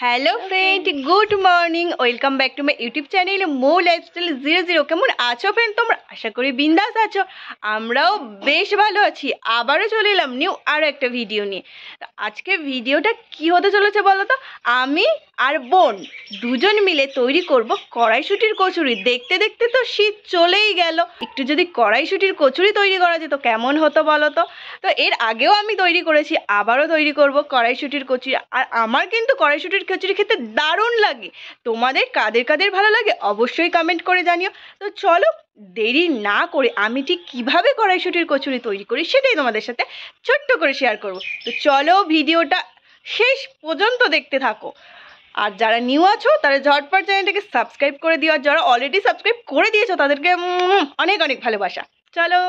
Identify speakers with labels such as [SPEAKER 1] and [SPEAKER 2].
[SPEAKER 1] Hello friend, good morning. Welcome back to my YouTube channel Mo Lifestyle 00। কেমন আছো friend তোমরা? আশা করি বিন্দাস আছো। আমরাও বেশ ভালো আছি। আবারও চলে এলাম নিউ আরও একটা ভিডিও নিয়ে। তো আজকে ভিডিওটা কি হতে চলেছে বলো তো? আমি আর বোন দুজন মিলে তৈরি করব কড়াইশুঁটির কচুরি। দেখতে দেখতে তো শীত চলেই গেল, একটু যদি কড়াইশুঁটির কচুরি তৈরি করা যেত কেমন হতো বলো তো? তো এর আগেও আমি তৈরি করেছি, আবারও তৈরি করব কড়াইশুঁটির কচুরি। আর আমার কিন্তু কড়াইশুঁটির কচুরি খেতে দারুণ লাগে। তোমাদের কাদের কাদের ভালো লাগে অবশ্যই কমেন্ট করে জানিও। তো চলো দেরি না করে আমি ঠিক কীভাবে কড়াইশুঁটির কচুরি তৈরি করি সেটাই তোমাদের সাথে ছোট্ট করে শেয়ার করব। তো চলো ভিডিওটা শেষ পর্যন্ত দেখতে থাকো। আর যারা নিউ আছো তারা ঝটপট চ্যানেলটাকে সাবস্ক্রাইব করে দিও, আর যারা অলরেডি সাবস্ক্রাইব করে দিয়েছো তাদেরকে অনেক অনেক ভালোবাসা। চলো।